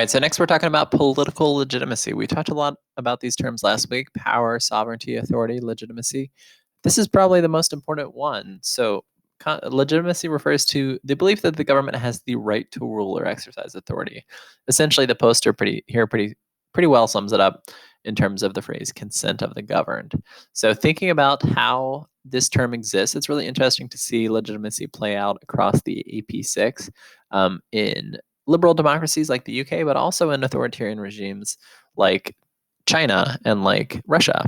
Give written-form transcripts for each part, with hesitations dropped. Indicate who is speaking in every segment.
Speaker 1: So next we're talking about political legitimacy. We talked a lot about these terms last week: power, sovereignty, authority, legitimacy. This is probably the most important one. So legitimacy refers to the belief that the government has the right to rule or exercise authority. Essentially, the poster pretty well sums it up in terms of the phrase consent of the governed. So thinking about how this term exists, it's really interesting to see legitimacy play out across the AP6 in liberal democracies like the UK, but also in authoritarian regimes like China and like Russia.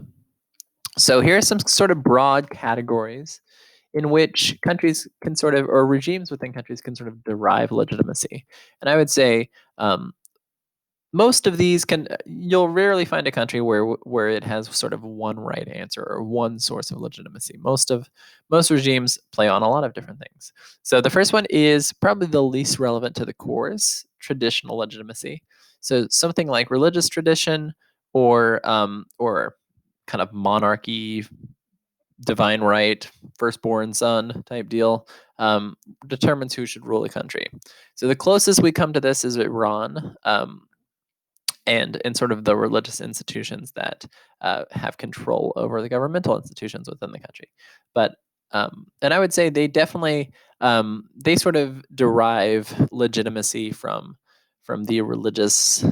Speaker 1: So here are some sort of broad categories in which countries can sort of, or regimes within countries can sort of derive legitimacy. And I would say most of these you'll rarely find a country where it has sort of one right answer or one source of legitimacy. Most regimes play on a lot of different things. So the first one is probably the least relevant to the course: traditional legitimacy. So something like religious tradition or kind of monarchy, divine right, firstborn son type deal, determines who should rule a country. So the closest we come to this is Iran, and in sort of the religious institutions that have control over the governmental institutions within the country. But and I would say they definitely they sort of derive legitimacy from their religious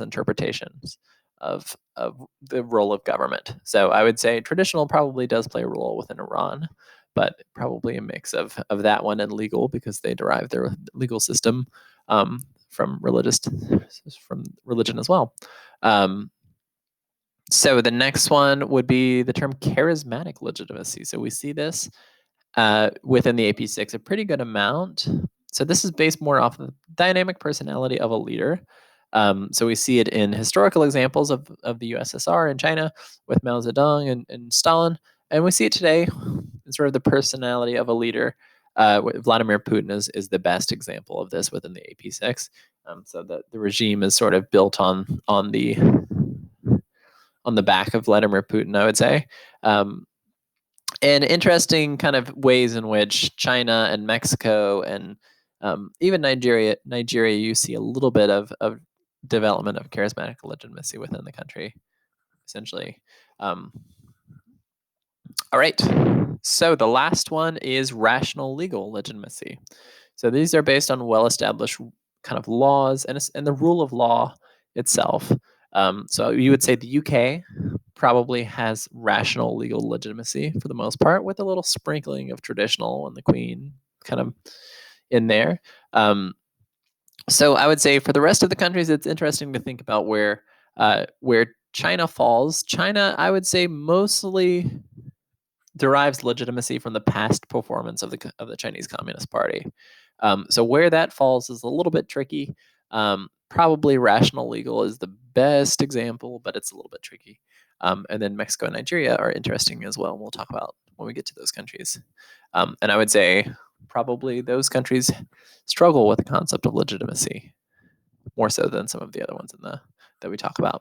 Speaker 1: interpretations of the role of government. So I would say traditional probably does play a role within Iran, but probably a mix of that one and legal, because they derive their legal system from religion as well. So the next one would be the term charismatic legitimacy. So we see this within the AP6 a pretty good amount. So this is based more off the dynamic personality of a leader. So we see it in historical examples of the USSR and China with Mao Zedong and Stalin. And we see it today in sort of the personality of a leader. Vladimir Putin is the best example of this within the AP6. So the regime is sort of built on the back of Vladimir Putin, I would say. And interesting kind of ways in which China and Mexico and even Nigeria, you see a little bit of development of charismatic legitimacy within the country, essentially. All right. So the last one is rational legal legitimacy. So these are based on well-established kind of laws and the rule of law itself. So you would say the UK probably has rational legal legitimacy for the most part, with a little sprinkling of traditional and the Queen kind of in there. So I would say for the rest of the countries, it's interesting to think about where China falls. China, I would say, mostly derives legitimacy from the past performance of the Chinese Communist Party. So where that falls is a little bit tricky. Probably rational legal is the best example, but it's a little bit tricky. And then Mexico and Nigeria are interesting as well. We'll talk about when we get to those countries. And I would say probably those countries struggle with the concept of legitimacy more so than some of the other ones that we talk about.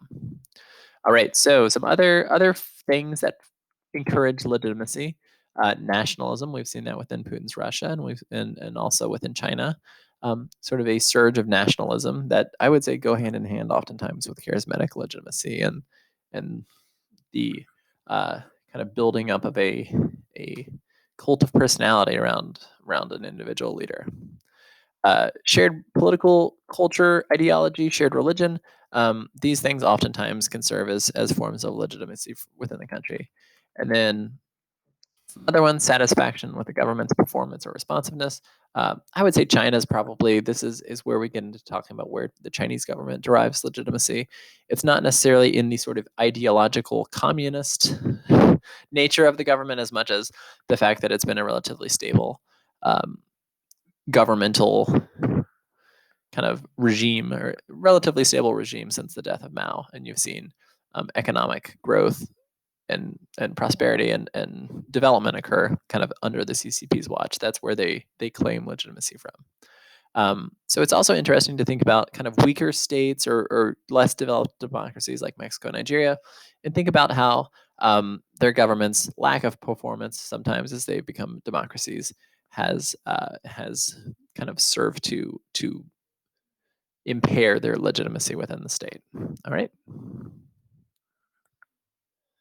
Speaker 1: All right, so some other things that encourage legitimacy: nationalism. We've seen that within Putin's Russia, and also within China. Sort of a surge of nationalism that I would say go hand in hand oftentimes with charismatic legitimacy and the kind of building up of a cult of personality around an individual leader. Shared political culture, ideology, shared religion. These things oftentimes can serve as forms of legitimacy within the country. And then other one, satisfaction with the government's performance or responsiveness. I would say China's probably, this is where we get into talking about where the Chinese government derives legitimacy. It's not necessarily in the sort of ideological communist nature of the government as much as the fact that it's been a relatively stable governmental kind of regime, or relatively stable regime, since the death of Mao. And you've seen economic growth and prosperity and development occur kind of under the CCP's watch. That's where they claim legitimacy from. So it's also interesting to think about kind of weaker states or less developed democracies like Mexico and Nigeria, and think about how their government's lack of performance sometimes as they become democracies has kind of served to impair their legitimacy within the state. All right.